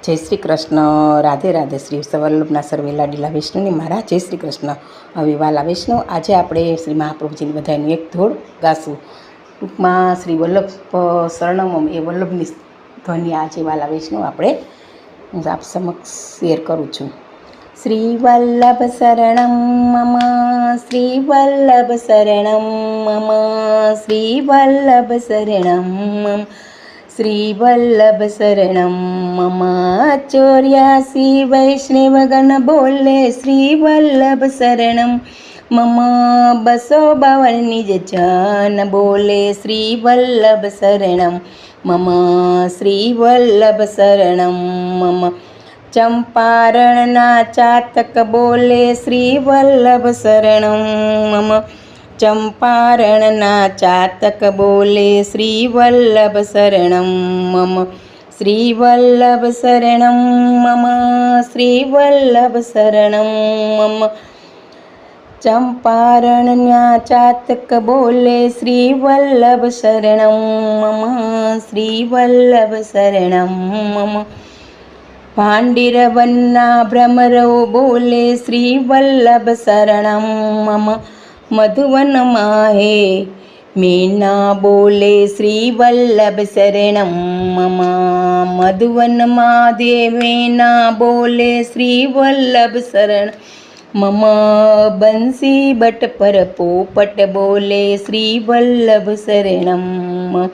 જય શ્રી કૃષ્ણ, રાધે રાધે. શ્રી સવલ્લભના સર્વે લાડીલા વૈષ્ણવની મારા જય શ્રી કૃષ્ણ. હવે વાલા વૈષ્ણવ, આજે આપણે શ્રી મહાપ્રભુજીની બધાનું એક ધોળ ગાશું. ટૂંકમાં શ્રી વલ્લભ શરણમ એ વલ્લભની ધ્વનિ આજે વાલા વૈષ્ણવ આપણે હું આપ સમક્ષ શેર કરું છું. શ્રી વલ્લભ શરણમ મમ, શ્રી વલ્લભ શરણમ મમ, શ્રી વલ્લભ શરણમ મમ, શ્રી વલ્લભ શરણમ મમ. 84 વૈષ્ણવગણ બોલે શ્રી વલ્લભ શરણમ મમ. 252 નિજ જન બોલે શ્રી વલ્લભ શરણમ મમ, શ્રી વલ્લભ શરણમ મમ. ચંપારણના ચાતક બોલે શ્રી વલ્લભ શરણમ મમ. ચંપારણના ચાતક બોલે શ્રી વલ્લભ શરણમ મમ, શ્રી વલ્લભ શરણમ મમ, શ્રી વલ્લભ શરણમ મમ. ચંપારણના ચાતક બોલે શ્રી વલ્લભ શરણમ મમ, શ્રી વલ્લભ શરણમ મમ. ભાંડીરવનના ભ્રમરો બોલે શ્રી વલ્લભ શરણમ મમ. મધુવનમાં હે મેના બોલે શ્રી વલ્લભ શરણમ મમ. મધુવનમાં દેવેના બોલે શ્રી વલ્લભ શરણ મમ. બંસી બટ પર પોપટ બોલે શ્રી વલ્લભ શરણમ મમ.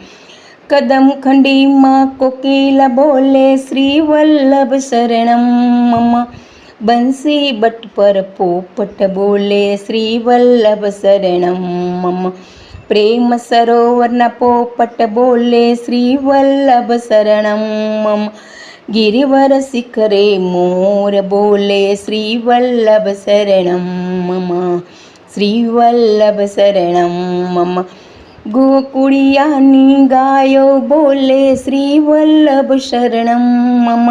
કદમ ખંડીમાં કોકિલા બોલે શ્રી વલ્લભ શરણમ મમ. બંસી બટ પર પોપટ બોલે શ્રી વલ્લભ શરણમ મમ. પ્રેમ સરોવરના પોપટ બોલે શ્રી વલ્લભ શરણમ મમ. ગિરિવર શિખરે મોર બોલે શ્રી વલ્લભ શરણમ મમ, શ્રી વલ્લભ શરણમ મમ. ગોકુળિયાની ગાયો બોલે શ્રી વલ્લભ શરણમ મમ.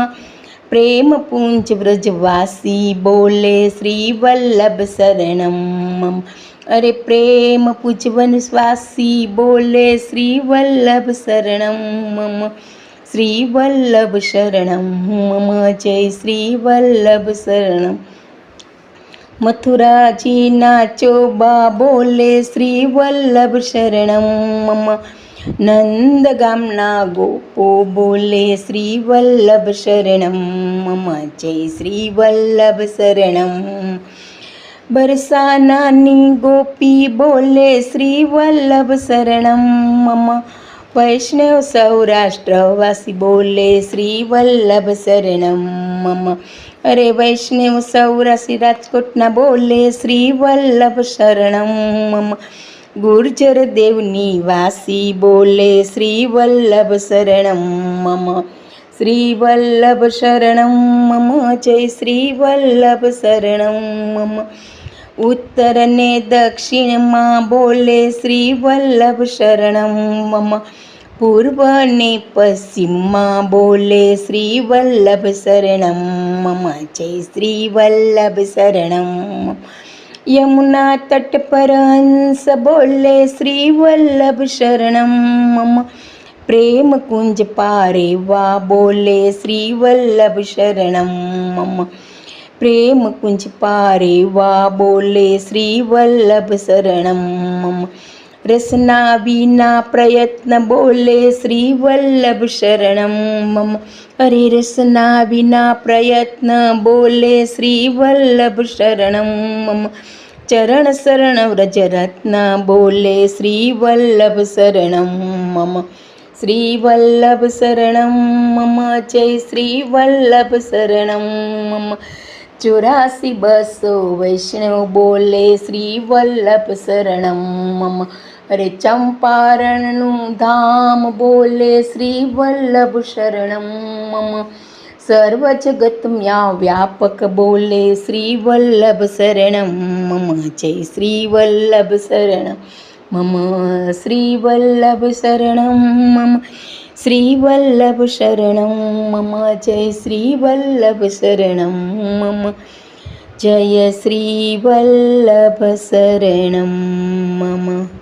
પ્રેમ પુંજ વ્રજવાસી બોલે શ્રી વલ્લભ શરણમ મમ. અરે પ્રેમ પૂજવન સ્વાસી બોલે શ્રી વલ્લભ શરણમ મમ, શ્રી વલ્લભ શરણમ મમ. જય શ્રી વલ્લભ શરણમ. મથુરાજીના ચોબા બોલે શ્રી વલ્લભ શરણમ મમ. નંદગામના ગોપો બોલે શ્રી વલ્લભ શરણમ મમ. જય શ્રી વલ્લભ શરણમ. બરસાનાની ગોપી બોલે શ્રી વલ્લભ શરણમ મમ. વૈષ્ણવ સૌરાષ્ટ્રવાસી બોલે શ્રી વલ્લભ શરણમ મમ. અરે વૈષ્ણવ સૌરાષ્ટ્ર રાજકોટના બોલે શ્રી વલ્લભ શરણમ મમ. ગુર્જર દેવની વાસી બોલે શ્રી વલ્લભ શરણમ મમ, શ્રી વલ્લભ શરણમ મમ. જય શ્રી વલ્લભ શરણમ મમ. ઉત્તર ને દક્ષિણમાં બોલે શ્રી વલ્લભ શરણમ મમ. પૂર્વ ને પશ્ચિમમાં બોલે શ્રી વલ્લભ શરણમ મમ. જય શ્રી વલ્લભ શરણમ. યમુના તટ પર હંસ બોલે શ્રી વલ્લભ શરણમ મમ. પ્રેમ કુંજ પારેવા બોલે શ્રી વલ્લભ શરણમ મમ. પ્રેમ કુંજ પારેવા બોલે શ્રી વલ્લભ શરણમ મમ. રસના વિના પ્રયત્ન બોલે શ્રી વલ્લભ શરણમ મમ. અરે રસના વિના પ્રયત્ન બોલે શ્રી વલ્લભ શરણમ મમ. ચરણ શરણ વ્રજ રત્ન બોલે શ્રી વલ્લભ શરણમ મમ, શ્રી વલ્લભ શરણમ મમ. જય શ્રી વલ્લભ શરણમ મમ. 84 200 વૈષ્ણવ બોલે શ્રી વલ્લભ શરણમ મમ. અરે ચંપારણનું ધામ બોલે શ્રી વલ્લભ શરણમ મમ. સર્વ જગતમ્યા વ્યાપક બોલે શ્રી વલ્લભ શરણમ મમ. જય શ્રી વલ્લભ શરણમ મમ, શ્રી વલ્લભ શરણમ મમ, શ્રી વલ્લભ શરણમ મમ. જય શ્રી વલ્લભ શરણમ મમ. જય શ્રી વલ્લભ શરણમ મમ.